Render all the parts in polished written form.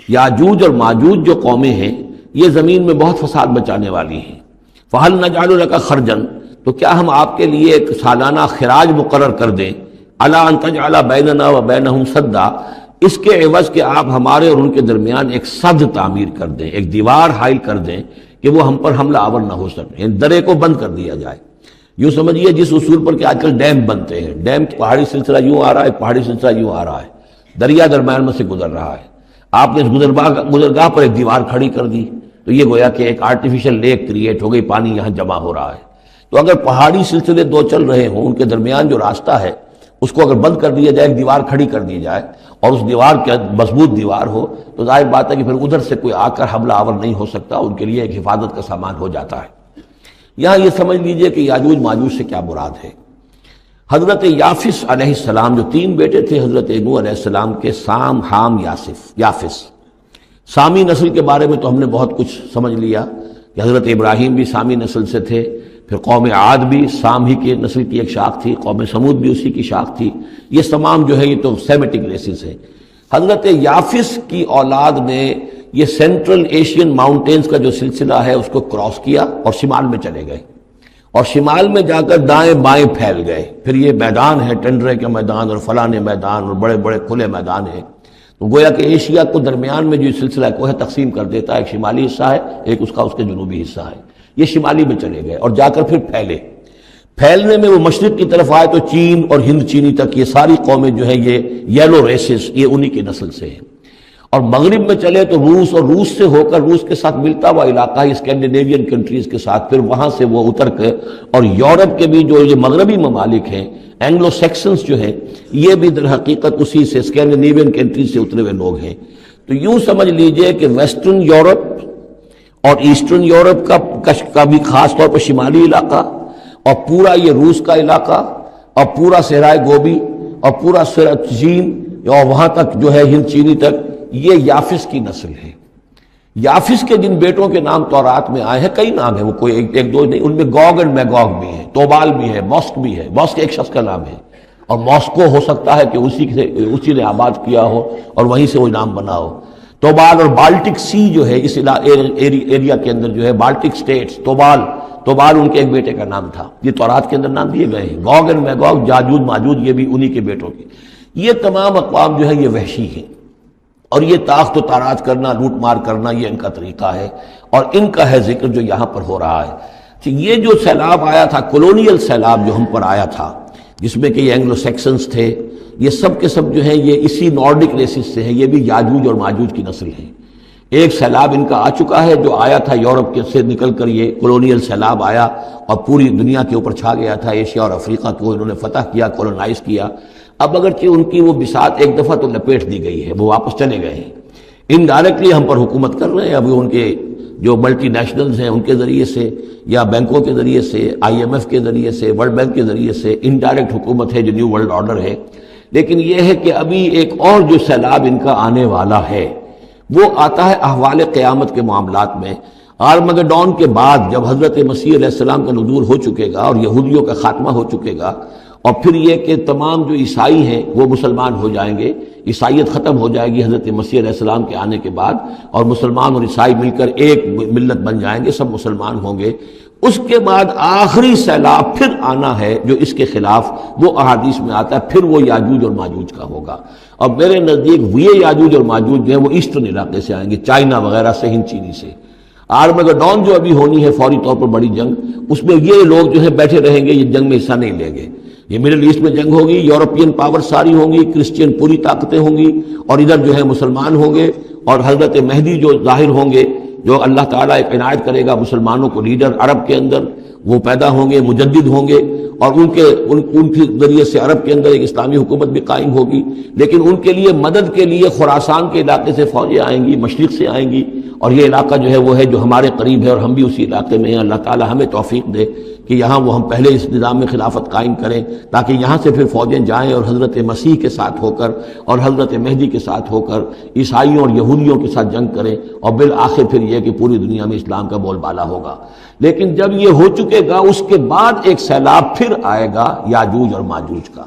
یاجوج اور ماجوج جو قومیں ہیں یہ زمین میں بہت فساد مچانے والی ہیں. فَهَلْ نَجْعَلُ لَكَ خَرْجًا، تو کیا ہم آپ کے لیے ایک سالانہ خراج مقرر کر دیں، عَلَىٰ أَن تَجْعَلَ بَيْنَنَا وَبَيْنَهُمْ سَدًّا، اس کے عوض کہ آپ ہمارے اور ان کے درمیان ایک سد تعمیر کر دیں، ایک دیوار حائل کر دیں کہ وہ ہم پر حملہ آور نہ ہو سکے، یعنی درے کو بند کر دیا جائے. یوں سمجھیے جس اصول پر کہ آج کل ڈیم بنتے ہیں، ڈیم پہاڑی سلسلہ یوں آ رہا ہے، پہاڑی سلسلہ یوں آ رہا ہے، دریا درمیان میں سے گزر رہا ہے، آپ نے اس گزرگاہ پر ایک دیوار کھڑی کر دی تو یہ گویا کہ ایک آرٹیفیشل لیک کریٹ ہو گئی، پانی یہاں جمع ہو رہا ہے. تو اگر پہاڑی سلسلے دو چل رہے ہوں، ان کے درمیان جو راستہ ہے اس کو اگر بند کر دیا جائے، ایک دیوار کھڑی کر دی جائے اور اس دیوار کے مضبوط دیوار ہو، تو ظاہر بات ہے کہ پھر ادھر سے کوئی آ کر حملہ آور نہیں ہو سکتا، ان کے لیے ایک حفاظت کا سامان ہو جاتا ہے. یہاں یہ سمجھ لیجئے کہ یاجوج ماجوج سے کیا مراد ہے. حضرت یافس علیہ السلام، جو تین بیٹے تھے حضرت نوح علیہ السلام کے، سام، حام، یافس. سامی نسل کے بارے میں تو ہم نے بہت کچھ سمجھ لیا کہ حضرت ابراہیم بھی سامی نسل سے تھے، پھر قوم عاد بھی سام ہی کے نسل کی ایک شاخ تھی، قوم سمود بھی اسی کی شاخ تھی. یہ تمام جو ہے یہ تو سیمیٹک ریسز ہیں. حضرت یافس کی اولاد نے یہ سینٹرل ایشین ماؤنٹینز کا جو سلسلہ ہے اس کو کراس کیا اور شمال میں چلے گئے، اور شمال میں جا کر دائیں بائیں پھیل گئے. پھر یہ میدان ہے، ٹنڈرے کے میدان اور فلانے میدان اور بڑے بڑے کھلے میدان ہیں. تو گویا کہ ایشیا کو درمیان میں جو سلسلہ کوہ تقسیم کر دیتا ہے، ایک شمالی حصہ ہے، ایک اس کے جنوبی حصہ ہے. یہ شمالی میں چلے گئے اور جا کر پھر پھیلے. پھیلنے میں وہ مشرق کی طرف آئے تو چین اور ہند چینی تک یہ ساری قومیں جو ہیں یہ یلو ریسز، یہ انہی کی نسل سے ہیں. اور مغرب میں چلے تو روس، اور روس سے ہو کر روس کے ساتھ ملتا ہوا علاقہ ہے اسکینڈینیوین کنٹریز کے ساتھ، پھر وہاں سے وہ اتر کے اور یورپ کے بھی جو یہ مغربی ممالک ہیں، اینگلو سیکسنز جو ہیں، یہ بھی در حقیقت اسی سے اسکینڈینیوین کنٹریز سے اترے ہوئے لوگ ہیں. تو یوں سمجھ لیجئے کہ ویسٹرن یورپ اور ایسٹرن یورپ کا بھی خاص طور پر شمالی علاقہ، اور پورا یہ روس کا علاقہ، اور پورا صحرائے گوبی، اور پورا چین، اور وہاں تک جو ہے ہند چینی تک، یہ یافس کی نسل ہے. یافس کے جن بیٹوں کے نام تورات میں آئے ہیں، کئی نام ہیں، وہ کوئی ایک دو نہیں، ان میں گوگ اینڈ میگوگ بھی ہے، توبال بھی ہے، موسک بھی ہے. موسک ایک شخص کا نام ہے، اور موسکو ہو سکتا ہے کہ اسی نے آباد کیا ہو اور وہیں سے وہ نام بنا ہو. توبال اور بالٹک سی جو ہے اس ایریا کے اندر جو ہے، بالٹک سٹیٹس، توبال ان کے ایک بیٹے کا نام تھا. یہ تورات کے اندر نام دیے گئے ہیں. گوگ اینڈ میگوگ، یاجوج ماجوج، یہ بھی انہی کے بیٹوں کے. یہ تمام اقوام جو ہے یہ وحشی ہیں، اور یہ تاخت و تاراج کرنا، لوٹ مار کرنا، یہ ان کا طریقہ ہے، اور ان کا ہے ذکر جو یہاں پر ہو رہا ہے. کہ یہ جو سیلاب آیا تھا، کولونیل سیلاب جو ہم پر آیا تھا، جس میں کہ یہ اینگلو سیکسنز تھے، یہ سب کے سب جو ہیں یہ اسی نارڈک ریسز سے ہیں. یہ بھی یاجوج اور ماجوج کی نسل ہیں. ایک سیلاب ان کا آ چکا ہے جو آیا تھا یورپ کے سے نکل کر، یہ کولونیل سیلاب آیا اور پوری دنیا کے اوپر چھا گیا تھا. ایشیا اور افریقہ کو انہوں نے فتح کیا، کولونائز کیا. اب اگرچہ ان کی وہ بساط ایک دفعہ تو لپیٹ دی گئی ہے، وہ واپس چلے گئے ہیں، انڈائریکٹلی ہم پر حکومت کر رہے ہیں. ابھی ان کے جو ملٹی نیشنلز ہیں ان کے ذریعے سے، یا بینکوں کے ذریعے سے، IMF کے ذریعے سے، ورلڈ بینک کے ذریعے سے انڈائریکٹ حکومت ہے جو نیو ورلڈ آرڈر ہے. لیکن یہ ہے کہ ابھی ایک اور جو سیلاب ان کا آنے والا ہے وہ آتا ہے احوال قیامت کے معاملات میں. آرمگڈون کے بعد جب حضرت مسیح علیہ السلام کا نزول ہو چکے گا اور یہودیوں کا خاتمہ ہو چکے گا، اور پھر یہ کہ تمام جو عیسائی ہیں وہ مسلمان ہو جائیں گے، عیسائیت ختم ہو جائے گی حضرت مسیح علیہ السلام کے آنے کے بعد، اور مسلمان اور عیسائی مل کر ایک ملت بن جائیں گے، سب مسلمان ہوں گے. اس کے بعد آخری سیلاب پھر آنا ہے جو اس کے خلاف، وہ احادیث میں آتا ہے، پھر وہ یاجوج اور ماجوج کا ہوگا. اور میرے نزدیک یہ یاجوج اور ماجوج جو ہیں وہ ایسٹرن علاقے سے آئیں گے، چائنا وغیرہ سے، ہند چینی سے. آرمگڈون جو ابھی ہونی ہے فوری طور پر بڑی جنگ، اس میں یہ لوگ جو ہے بیٹھے رہیں گے، یہ جنگ میں حصہ نہیں لیں گے. یہ مڈل ایسٹ میں جنگ ہوگی، یورپین پاور ساری ہوں گی، کرسچین پوری طاقتیں ہوں گی، اور ادھر جو ہے مسلمان ہوں گے، اور حضرت مہدی جو ظاہر ہوں گے، جو اللہ تعالیٰ ایک عنایت کرے گا مسلمانوں کو لیڈر عرب کے اندر، وہ پیدا ہوں گے، مجدد ہوں گے، اور ان کے ذریعے سے عرب کے اندر ایک اسلامی حکومت بھی قائم ہوگی. لیکن ان کے لیے مدد کے لیے خراسان کے علاقے سے فوجیں آئیں گی، مشرق سے آئیں گی، اور یہ علاقہ جو ہے وہ ہے جو ہمارے قریب ہے، اور ہم بھی اسی علاقے میں ہیں. اللہ تعالیٰ ہمیں توفیق دے کہ یہاں وہ ہم پہلے اس نظام میں خلافت قائم کریں، تاکہ یہاں سے پھر فوجیں جائیں اور حضرت مسیح کے ساتھ ہو کر اور حضرت مہدی کے ساتھ ہو کر عیسائیوں اور یہودیوں کے ساتھ جنگ کریں، اور بالآخر پھر یہ کہ پوری دنیا میں اسلام کا بول بالا ہوگا. لیکن جب یہ ہو چکے گا، اس کے بعد ایک سیلاب پھر آئے گا یاجوج اور ماجوج کا.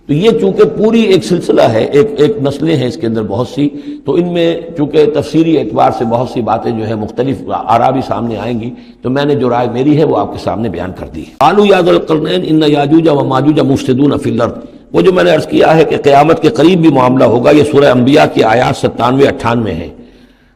تو یہ چونکہ پوری ایک سلسلہ ہے، ایک نسلیں ہیں اس کے اندر بہت سی، تو ان میں چونکہ تفسیری اعتبار سے بہت سی باتیں جو ہے مختلف آراء بھی سامنے آئیں گی، تو میں نے جو رائے میری ہے وہ آپ کے سامنے بیان کر دی ہے۔ قالوا یا ذا القرنین ان یاجوج و ماجوج مفسدون فی الارض، وہ جو میں نے عرض کیا ہے کہ قیامت کے قریب بھی معاملہ ہوگا، یہ سورہ انبیاء کی آیات 97-98 ہے۔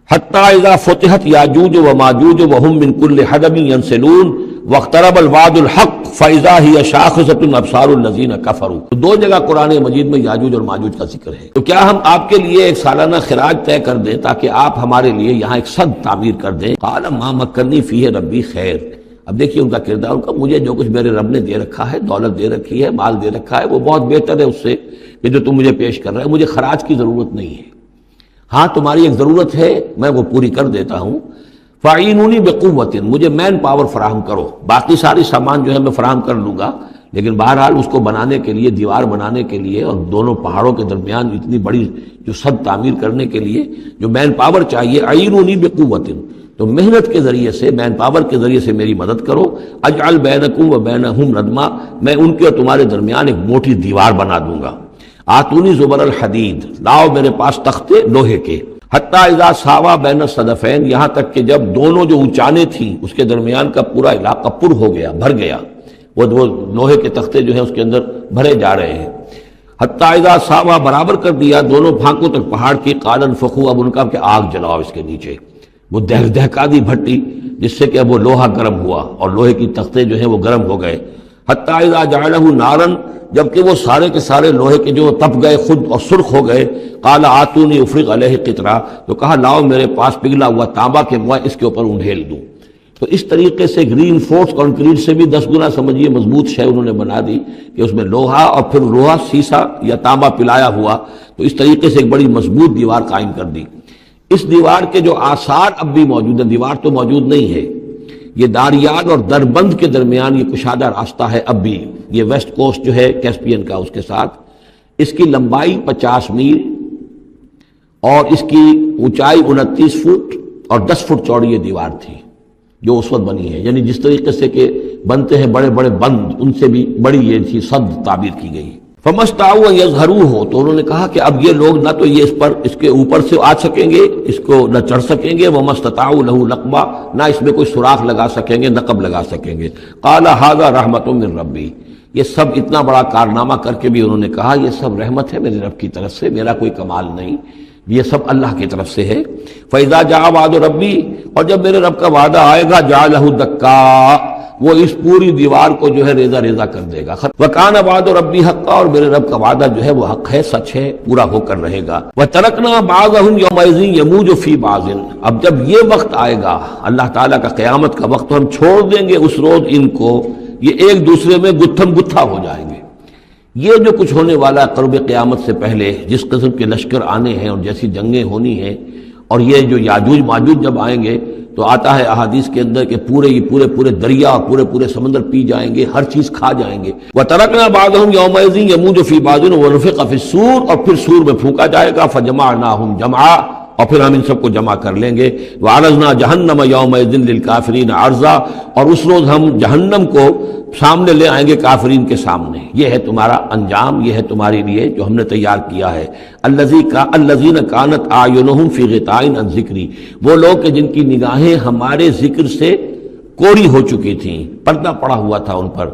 حتی اذا فتحت یاجوج و ماجوج وهم من کل حدب ینسلون واقترب الوعد الحق فاذا هي شاخصۃ ابصار الذین کفروا، تو دو جگہ قرآن مجید میں یاجوج اور ماجوج کا ذکر ہے۔ تو کیا ہم آپ کے لیے ایک سالانہ خراج طے کر دیں تاکہ آپ ہمارے لیے یہاں ایک سد تعمیر کر دیں؟ قال ما مکنی فیہ ربی خیر، اب دیکھیے ان کا کردار، ان کا مجھے جو کچھ میرے رب نے دے رکھا ہے، دولت دے رکھی ہے، مال دے رکھا ہے، وہ بہت بہتر ہے اس سے کہ جو تم مجھے پیش کر رہے ہیں، مجھے خراج کی ضرورت نہیں ہے۔ ہاں تمہاری ایک ضرورت ہے، میں وہ پوری کر دیتا ہوں۔ فَعِينُونِي بِقُوَّةٍ، مجھے مین پاور فراہم کرو، باقی ساری سامان جو ہے میں فراہم کر لوں گا، لیکن بہرحال اس کو بنانے کے لیے، دیوار بنانے کے لیے اور دونوں پہاڑوں کے درمیان اتنی بڑی جو سد تعمیر کرنے کے لیے جو مین پاور چاہیے، عِينُونِي بِقُوَّةٍ، تو محنت کے ذریعے سے، مین پاور کے ذریعے سے میری مدد کرو۔ اجعل بینکم وبینہم ردما، میں ان کے اور تمہارے درمیان ایک موٹی دیوار بنا دوں گا۔ آتونی زبر الحدید، لاؤ میرے پاس تختے لوہے کے۔ حتیٰ اذا ساوا بین الصدفین، یہاں تک کہ جب دونوں جو اونچانے تھیں اس کے درمیان کا پورا علاقہ پر ہو گیا، بھر گیا، وہ لوہے کے تختے جو ہیں اس کے اندر بھرے جا رہے ہیں۔ حتیٰ اذا ساوا، برابر کر دیا دونوں پھانکوں تک پہاڑ کی، قال انفخوا، اب ان کا کہ آگ جلاؤ اس کے نیچے، وہ دہکا دی بھٹی جس سے کہ اب وہ لوہا گرم ہوا اور لوہے کی تختے جو ہیں وہ گرم ہو گئے۔ حتیٰ اذا جعلہ نارا، جبکہ وہ سارے کے سارے لوہے کے جو تپ گئے خود اور سرخ ہو گئے، قال آتونی افرغ علیہ قطرہ، تو کہا لاؤ میرے پاس پگھلا ہوا تانبا کہ میں اس کے اوپر انڈھیل دوں۔ تو اس طریقے سے گرین فورس کانکریٹ سے بھی 10 گنا سمجھیے مضبوط شے انہوں نے بنا دی کہ اس میں لوہا اور پھر لوہا سیسا یا تانبا پلایا ہوا، تو اس طریقے سے ایک بڑی مضبوط دیوار قائم کر دی۔ اس دیوار کے جو آثار اب بھی موجود ہیں، دیوار تو موجود نہیں ہے، یہ داریال اور دربند کے درمیان یہ کشادہ راستہ ہے اب بھی، یہ ویسٹ کوسٹ جو ہے کیسپین کا، اس کے ساتھ اس کی لمبائی 50 میل اور اس کی اونچائی 29 فٹ اور 10 فٹ چوڑی یہ دیوار تھی جو اس وقت بنی ہے، یعنی جس طریقے سے کہ بنتے ہیں بڑے بڑے بند، ان سے بھی بڑی یہ تھی سد تعبیر کی گئی۔ فَمَسْتَعُوا أَن يَظْهَرُوهُ، تو انہوں نے کہا کہ اب یہ لوگ نہ تو یہ اس پر اس کے اوپر سے آ سکیں گے، اس کو نہ چڑھ سکیں گے، وَمَا اسْتَطَاعُوا لَهُ نَقْبًا، نہ اس میں کوئی سوراخ لگا سکیں گے، نقب لگا سکیں گے۔ قَالَ هَذَا رَحْمَةٌ مِّن رَّبِّي، یہ سب اتنا بڑا کارنامہ کر کے بھی انہوں نے کہا یہ سب رحمت ہے میرے رب کی طرف سے، میرا کوئی کمال نہیں، یہ سب اللہ کی طرف سے ہے۔ فَإِذَا جَاءَ وَعْدُ رَبِّي، اور جب میرے رب کا وعدہ آئے گا، جَعَلَهُ دَكَّاءَ، وہ اس پوری دیوار کو جو ہے ریزہ ریزہ کر دے گا۔ وَكَانَ وَعْدُ رَبِّي حَقًّا، اور میرے رب کا وعدہ جو ہے وہ حق ہے، سچ ہے، پورا ہو کر رہے گا۔ وَتَرَكْنَا بَعْضَهُمْ يَوْمَئِذٍ يَمُوجُ فِي بَعْضٍ، اب جب یہ وقت آئے گا اللہ تعالیٰ کا قیامت کا وقت، تو ہم چھوڑ دیں گے اس روز ان کو، یہ ایک دوسرے میں گتھم گتھا ہو جائیں گے۔ یہ جو کچھ ہونے والا قرب قیامت سے پہلے جس قسم کے لشکر آنے ہیں اور جیسی جنگیں ہونی ہیں، اور یہ جو یاجوج ماجوج جب آئیں گے تو آتا ہے احادیث کے اندر کہ پورے دریا پورے سمندر پی جائیں گے، ہر چیز کھا جائیں گے۔ وَتَرَكْنَا بَعْضَهُمْ يَوْمَئِذٍ يَمُوجُ فِي بَعْضٍ وَنُفِخَ فِي الصُّورِ، اور پھر سور میں پھونکا جائے گا، فَجَمَعْنَاهُمْ جَمْعًا، اور پھر ہم ان سب کو جمع کر لیں گے۔ وَعَرَضْنَا جَهَنَّمَ يَوْمَئِذٍ لِّلْكَافِرِينَ عَرْضًا، اور اس روز ہم جہنم کو سامنے لے آئیں گے کافرین کے سامنے۔ یہ ہے تمہارا انجام، یہ ہے تمہارے لیے جو ہم نے تیار کیا ہے۔ الذین کانت اعینہم فی غطاء عن ذکری، وہ لوگ کہ جن کی نگاہیں ہمارے ذکر سے کوری ہو چکی تھیں، پردہ پڑا ہوا تھا ان پر۔